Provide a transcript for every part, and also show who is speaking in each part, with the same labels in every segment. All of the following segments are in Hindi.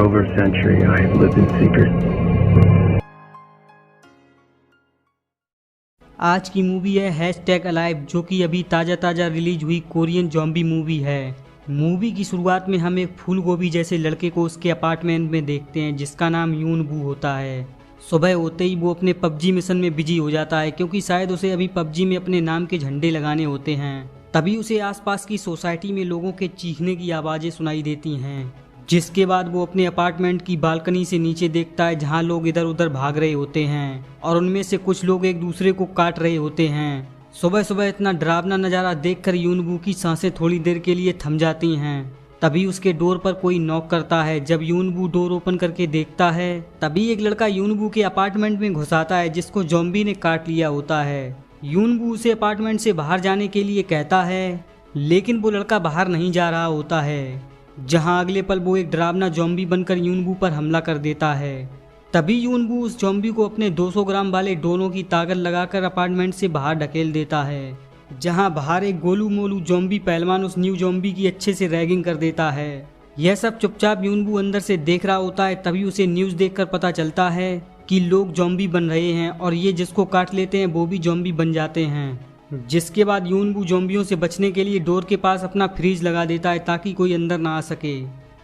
Speaker 1: over a century, I have lived in secret.
Speaker 2: आज की मूवी है #अलाइव, जो कि अभी ताज़ा रिलीज हुई कोरियन ज़ॉम्बी मूवी है। मूवी की शुरुआत में हम एक फूल गोभी जैसे लड़के को उसके अपार्टमेंट में देखते हैं, जिसका नाम यूनबू होता है। सुबह होते ही वो अपने पबजी मिशन में बिजी हो जाता है, क्योंकि शायद उसे अभी पबजी में अपने नाम के झंडे लगाने होते हैं। तभी उसे आसपास की सोसाइटी में लोगों के चीखने की आवाज़ें सुनाई देती हैं, जिसके बाद वो अपने अपार्टमेंट की बालकनी से नीचे देखता है, जहां लोग इधर उधर भाग रहे होते हैं और उनमें से कुछ लोग एक दूसरे को काट रहे होते हैं। सुबह सुबह इतना डरावना नज़ारा देखकर यूनबू की सांसें थोड़ी देर के लिए थम जाती हैं। तभी उसके डोर पर कोई नॉक करता है। जब यूनबू डोर ओपन करके देखता है, तभी एक लड़का यूनबू के अपार्टमेंट में घुस आता है, जिसको ज़ॉम्बी ने काट लिया होता है। यूनबू उसे अपार्टमेंट से बाहर जाने के लिए कहता है, लेकिन वो लड़का बाहर नहीं जा रहा होता है, जहां अगले पल वो एक डरावना ज़ॉम्बी बनकर यूनबू पर हमला कर देता है। तभी यूनबू उस ज़ॉम्बी को अपने 200 ग्राम वाले डोनों की ताकत लगाकर अपार्टमेंट से बाहर ढकेल देता है, जहां बाहर एक गोलू मोलू ज़ॉम्बी पहलवान उस न्यू ज़ॉम्बी की अच्छे से रैगिंग कर देता है। यह सब चुपचाप यूनबू अंदर से देख रहा होता है। तभी उसे न्यूज़ देखकर पता चलता है कि लोग ज़ॉम्बी बन रहे हैं और ये जिसको काट लेते हैं वो भी ज़ॉम्बी बन जाते हैं। जिसके बाद यूनबू ज़ॉम्बियों से बचने के लिए डोर के पास अपना फ्रीज लगा देता है, ताकि कोई अंदर ना आ सके।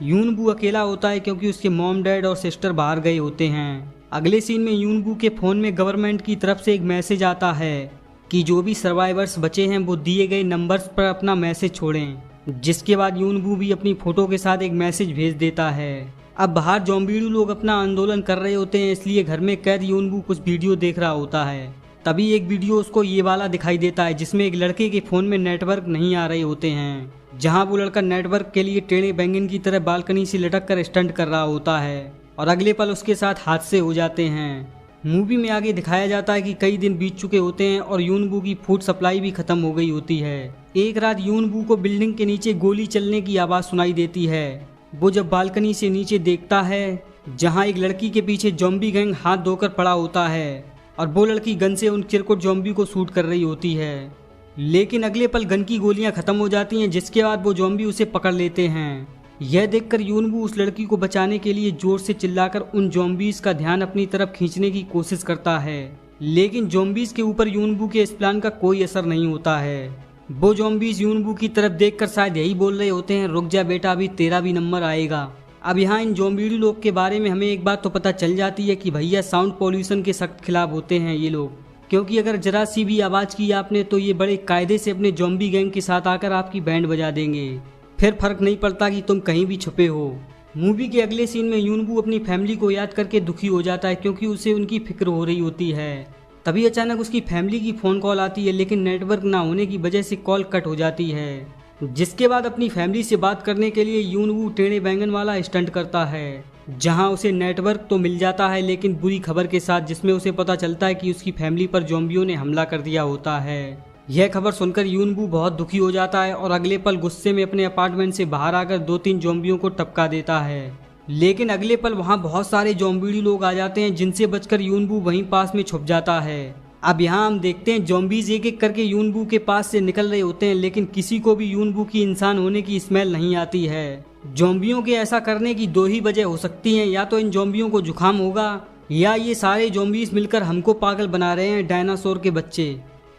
Speaker 2: यूनबू अकेला होता है, क्योंकि उसके मॉम डैड और सिस्टर बाहर गए होते हैं। अगले सीन में यूनबू के फ़ोन में गवर्नमेंट की तरफ से एक मैसेज आता है कि जो भी सर्वाइवर्स बचे हैं वो दिए गए नंबर्स पर अपना मैसेज छोड़ें। जिसके बाद यूनबू भी अपनी फ़ोटो के साथ एक मैसेज भेज देता है। अब बाहर ज़ॉम्बीडू लोग अपना आंदोलन कर रहे होते हैं, इसलिए घर में कैद यूनबू कुछ वीडियो देख रहा होता है। तभी एक वीडियो उसको ये वाला दिखाई देता है, जिसमें एक लड़के के फ़ोन में नेटवर्क नहीं आ रहे होते हैं, जहां वो लड़का नेटवर्क के लिए टेढ़े बैंगन की तरह बालकनी से लटक कर स्टंट कर रहा होता है और अगले पल उसके साथ हादसे हो जाते हैं। मूवी में आगे दिखाया जाता है कि कई दिन बीत चुके होते हैं और यूनबू की फूड सप्लाई भी खत्म हो गई होती है। एक रात यूनबू को बिल्डिंग के नीचे गोली चलने की आवाज़ सुनाई देती है। वो जब बालकनी से नीचे देखता है, जहां एक लड़की के पीछे ज़ॉम्बी गैंग हाथ धोकर पड़ा होता है और वो लड़की गन से उन चिरकुट ज़ॉम्बी को शूट कर रही होती है। लेकिन अगले पल गन की गोलियां खत्म हो जाती हैं, जिसके बाद वो ज़ॉम्बी उसे पकड़ लेते हैं। यह देखकर यूनबू उस लड़की को बचाने के लिए जोर से चिल्लाकर उन ज़ॉम्बीज का ध्यान अपनी तरफ खींचने की कोशिश करता है, लेकिन ज़ॉम्बीज के ऊपर यूनबू के इस प्लान का कोई असर नहीं होता है। वो ज़ॉम्बीज यूनबू की तरफ देखकर शायद यही बोल रहे होते हैं, रुक जा बेटा, अभी तेरा भी नंबर आएगा। अब यहाँ इन ज़ॉम्बीडू लोग के बारे में हमें एक बात तो पता चल जाती है कि भैया साउंड पॉल्यूशन के सख्त खिलाफ होते हैं ये लोग, क्योंकि अगर जरा सी भी आवाज़ की आपने तो ये बड़े कायदे से अपने ज़ॉम्बी गैंग के साथ आकर आपकी बैंड बजा देंगे। फिर फर्क नहीं पड़ता कि तुम कहीं भी छुपे हो। मूवी के अगले सीन में यूनबू अपनी फैमिली को याद करके दुखी हो जाता है, क्योंकि उसे उनकी फिक्र हो रही होती है। तभी अचानक उसकी फैमिली की फ़ोन कॉल आती है, लेकिन नेटवर्क ना होने की वजह से कॉल कट हो जाती है। जिसके बाद अपनी फैमिली से बात करने के लिए यूनबू टेढ़े बैंगन वाला स्टंट करता है, जहां उसे नेटवर्क तो मिल जाता है, लेकिन बुरी खबर के साथ, जिसमें उसे पता चलता है कि उसकी फैमिली पर ज़ॉम्बियों ने हमला कर दिया होता है। यह खबर सुनकर यूनबू बहुत दुखी हो जाता है और अगले पल गुस्से में अपने अपार्टमेंट से बाहर आकर 2-3 ज़ॉम्बियों को टपका देता है। लेकिन अगले पल वहां बहुत सारे ज़ॉम्बीडी लोग आ जाते हैं, जिनसे बचकर यूनबू वहीं पास में छुप जाता है। अब यहाँ हम देखते हैं ज़ॉम्बीज एक एक करके यूनबू के पास से निकल रहे होते हैं, लेकिन किसी को भी यूनबू की इंसान होने की स्मेल नहीं आती है। ज़ॉम्बियों के ऐसा करने की 2 ही वजह हो सकती हैं, या तो इन ज़ॉम्बियों को जुकाम होगा, या ये सारे ज़ॉम्बीज मिलकर हमको पागल बना रहे हैं, डायनासोर के बच्चे।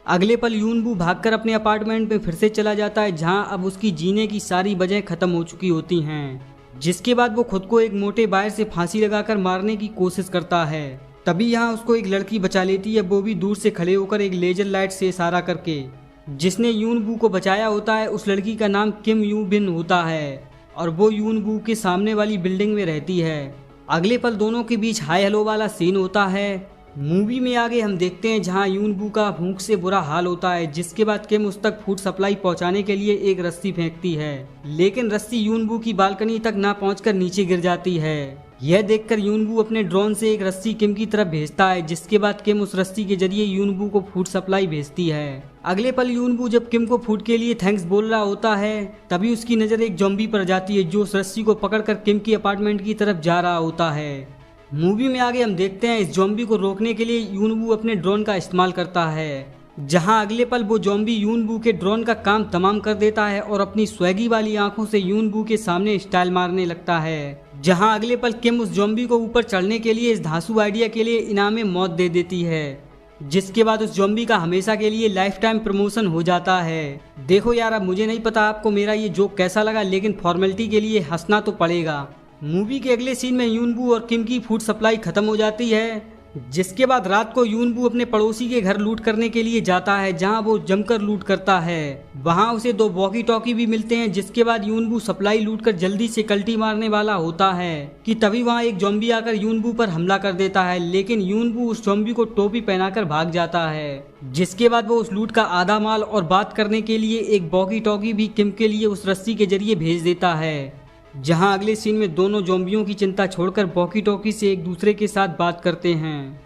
Speaker 2: अगले पल यूनबू भागकर अपने अपार्टमेंट में फिर से चला जाता है, जहां अब उसकी जीने की सारी वजह खत्म हो चुकी होती हैं। जिसके बाद वो खुद को एक मोटे वायर से फांसी लगाकर मारने की कोशिश करता है। तभी यहाँ उसको एक लड़की बचा लेती है, वो भी दूर से खड़े होकर एक लेजर लाइट से इशारा करके। जिसने यूनबू को बचाया होता है, उस लड़की का नाम किम यू बिन होता है और वो यूनबू के सामने वाली बिल्डिंग में रहती है। अगले पल दोनों के बीच हाय हेलो वाला सीन होता है। मूवी में आगे हम देखते हैं जहां यूनबू का भूख से बुरा हाल होता है, जिसके बाद किम उस तक फूड सप्लाई पहुंचाने के लिए एक रस्सी फेंकती है, लेकिन रस्सी यूनबू की बालकनी तक ना पहुंचकर नीचे गिर जाती है। यह देखकर यूनबू अपने ड्रोन से एक रस्सी किम की तरफ भेजता है, जिसके बाद किम उस रस्सी के जरिए यूनबू को फूड सप्लाई भेजती है। अगले पल यूनबू जब किम को फूड के लिए थैंक्स बोल रहा होता है, तभी उसकी नज़र एक ज़ॉम्बी पर जाती है, जो उस रस्सी को पकड़कर किम के अपार्टमेंट की तरफ जा रहा होता है। मूवी में आगे हम देखते हैं इस ज़ॉम्बी को रोकने के लिए यूनबू अपने ड्रोन का इस्तेमाल करता है जहां अगले पल वो जॉम्बी यूनबू के ड्रोन का काम तमाम कर देता है और अपनी स्वैगी वाली आंखों से यूनबू के सामने स्टाइल मारने लगता है। जहां अगले पल किम उस जॉम्बी को ऊपर चढ़ने के लिए इस धांसू आइडिया के लिए इनाम मौत दे देती है, जिसके बाद उस जॉम्बी का हमेशा के लिए लाइफ टाइम प्रमोशन हो जाता है। देखो यार, अब मुझे नहीं पता आपको मेरा ये जोक कैसा लगा, लेकिन फॉर्मेलिटी के लिए हंसना तो पड़ेगा। मूवी के अगले सीन में यूनबू और किम की फूड सप्लाई खत्म हो जाती है, जिसके बाद रात को यूनबू अपने पड़ोसी के घर लूट करने के लिए जाता है, जहां वो जमकर लूट करता है। वहां उसे 2 वॉकी टॉकी भी मिलते हैं, जिसके बाद यूनबू सप्लाई लूट कर जल्दी से कल्टी मारने वाला होता है कि तभी वहां एक जॉम्बी आकर यूनबू पर हमला कर देता है, लेकिन यूनबू उस जॉम्बी को टोपी पहनाकर भाग जाता है। जिसके बाद वो उस लूट का आधा माल और बात करने के लिए एक वॉकी टॉकी भी किम के लिए उस रस्सी के जरिए भेज देता है। जहां अगले सीन में दोनों ज़ॉम्बियों की चिंता छोड़कर वॉकी टॉकी से एक दूसरे के साथ बात करते हैं।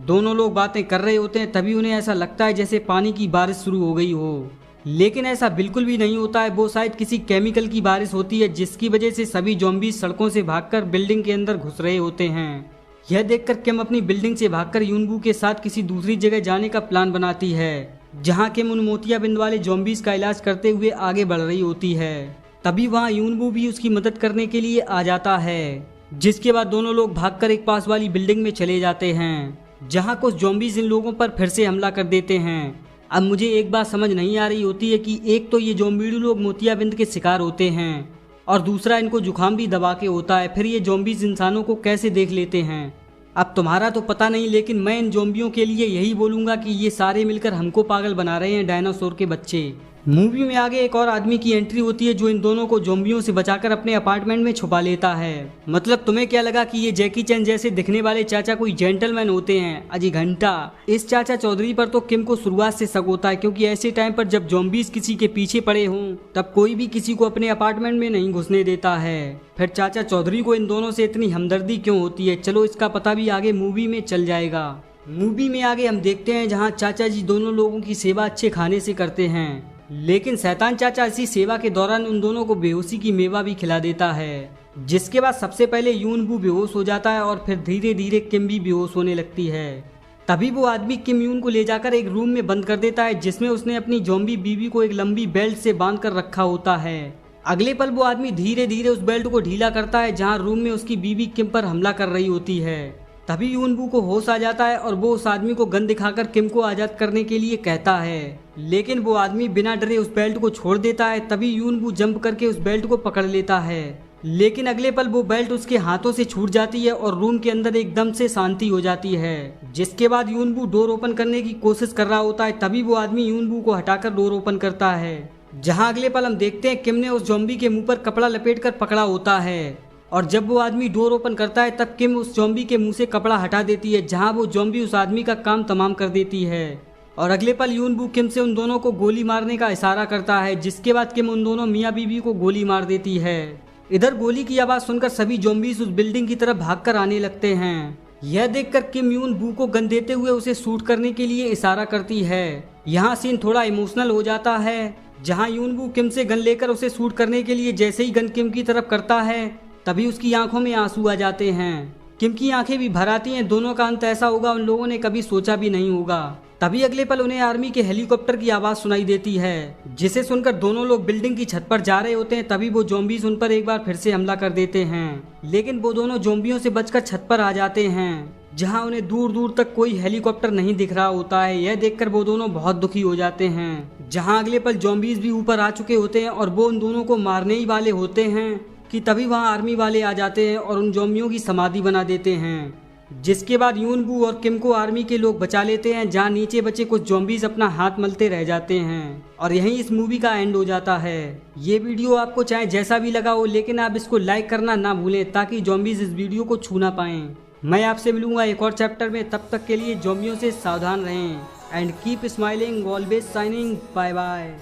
Speaker 2: दोनों लोग बातें कर रहे होते हैं, तभी उन्हें ऐसा लगता है जैसे पानी की बारिश शुरू हो गई हो, लेकिन ऐसा बिल्कुल भी नहीं होता है। वो शायद किसी केमिकल की बारिश होती है, जिसकी वजह से सभी ज़ॉम्बी सड़कों से भागकर बिल्डिंग के अंदर घुस रहे होते हैं। यह देखकर किम अपनी बिल्डिंग से भागकर यूनबू के साथ किसी दूसरी जगह जाने का प्लान बनाती है, जहाँ किम उन मोतियाबिंद वाले ज़ॉम्बीज का इलाज करते हुए आगे बढ़ रही होती है। तभी वहाँ यूनबू भी उसकी मदद करने के लिए आ जाता है, जिसके बाद दोनों लोग भागकर एक पास वाली बिल्डिंग में चले जाते हैं, जहाँ कुछ ज़ॉम्बीज इन लोगों पर फिर से हमला कर देते हैं। अब मुझे एक बात समझ नहीं आ रही होती है कि एक तो ये ज़ॉम्बीडू लोग मोतियाबिंद के शिकार होते हैं और दूसरा इनको जुकाम भी दबा के होता है, फिर ये ज़ॉम्बीज इंसानों को कैसे देख लेते हैं। अब तुम्हारा तो पता नहीं, लेकिन मैं इन ज़ॉम्बियों के लिए यही बोलूँगा कि ये सारे मिलकर हमको पागल बना रहे हैं, डायनासोर के बच्चे। मूवी में आगे एक और आदमी की एंट्री होती है, जो इन दोनों को ज़ॉम्बियों से बचाकर अपने अपार्टमेंट में छुपा लेता है। मतलब तुम्हें क्या लगा कि ये जैकी चैन जैसे दिखने वाले चाचा कोई जेंटलमैन होते हैं? अजी घंटा, इस चाचा चौधरी पर तो किम को शुरुआत से शक होता है, क्योंकि ऐसे टाइम पर जब ज़ॉम्बीज किसी के पीछे पड़े हों तब कोई भी किसी को अपने अपार्टमेंट में नहीं घुसने देता है। फिर चाचा चौधरी को इन दोनों से इतनी हमदर्दी क्यों होती है? चलो इसका पता भी आगे मूवी में चल जाएगा। मूवी में आगे हम देखते हैं जहाँ चाचा जी दोनों लोगों की सेवा अच्छे खाने से करते हैं, लेकिन शैतान चाचा इसी सेवा के दौरान उन दोनों को बेहोशी की मेवा भी खिला देता है, जिसके बाद सबसे पहले यूनबू बेहोश हो जाता है और फिर धीरे धीरे किम भी बेहोश होने लगती है। तभी वो आदमी किम यून को ले जाकर एक रूम में बंद कर देता है, जिसमें उसने अपनी ज़ॉम्बी बीवी को एक लंबी बेल्ट से बांध कर रखा होता है। अगले पल वो आदमी धीरे धीरे उस बेल्ट को ढीला करता है, जहाँ रूम में उसकी बीवी किम पर हमला कर रही होती है। तभी यूनबू को होश आ जाता है और वो उस आदमी को गन दिखाकर किम को आज़ाद करने के लिए कहता है, लेकिन वो आदमी बिना डरे उस बेल्ट को छोड़ देता है। तभी यूनबू जंप करके उस बेल्ट को पकड़ लेता है, लेकिन अगले पल वो बेल्ट उसके हाथों से छूट जाती है और रूम के अंदर एकदम से शांति हो जाती है। जिसके बाद यूनबू डोर ओपन करने की कोशिश कर रहा होता है, तभी वो आदमी यूनबू को हटाकर डोर ओपन करता है, जहाँ अगले पल हम देखते हैं किम ने उस ज़ॉम्बी के मुंह पर कपड़ा लपेट कर पकड़ा होता है। और जब वो आदमी डोर ओपन करता है तब किम उस ज़ॉम्बी के मुंह से कपड़ा हटा देती है, जहां वो ज़ॉम्बी उस आदमी का काम तमाम कर देती है। और अगले पल यूनबू किम से उन दोनों को गोली मारने का इशारा करता है, जिसके बाद किम उन दोनों मियाँ बीवी को गोली मार देती है। इधर गोली की आवाज़ सुनकर सभी ज़ॉम्बीज उस बिल्डिंग की तरफ भागकर आने लगते हैं। यह देखकर किम यूनबू को गन देते हुए उसे शूट करने के लिए इशारा करती है। यहाँ सीन थोड़ा इमोशनल हो जाता है, जहाँ यूनबू किम से गन लेकर उसे शूट करने के लिए जैसे ही गन किम की तरफ करता है, तभी उसकी आंखों में आंसू आ जाते हैं। किम की आंखें भी भर आती हैं। दोनों का अंत ऐसा होगा उन लोगों ने कभी सोचा भी नहीं होगा। तभी अगले पल उन्हें आर्मी के हेलीकॉप्टर की आवाज़ सुनाई देती है, जिसे सुनकर दोनों लोग बिल्डिंग की छत पर जा रहे होते हैं। तभी वो ज़ॉम्बीज उन पर एक बार फिर से हमला कर देते हैं, लेकिन वो दोनों ज़ॉम्बियों से बचकर छत पर आ जाते हैं, जहां उन्हें दूर दूर तक कोई हेलीकॉप्टर नहीं दिख रहा होता है। यह देखकर वो दोनों बहुत दुखी हो जाते हैं। जहां अगले पल ज़ॉम्बीज भी ऊपर आ चुके होते हैं और वो उन दोनों को मारने ही वाले होते हैं कि तभी वहां आर्मी वाले आ जाते हैं और उन ज़ॉम्बियों की समाधि बना देते हैं। जिसके बाद यूनबू और किम को आर्मी के लोग बचा लेते हैं, जहां नीचे बचे कुछ ज़ॉम्बीज अपना हाथ मलते रह जाते हैं। और यहीं इस मूवी का एंड हो जाता है। ये वीडियो आपको चाहे जैसा भी लगा हो, लेकिन आप इसको लाइक करना ना भूलें, ताकि ज़ॉम्बीज इस वीडियो को छू ना पाएं। मैं आपसे मिलूंगा एक और चैप्टर में, तब तक के लिए ज़ॉम्बियों से सावधान रहें। And keep smiling, always shining. Bye bye.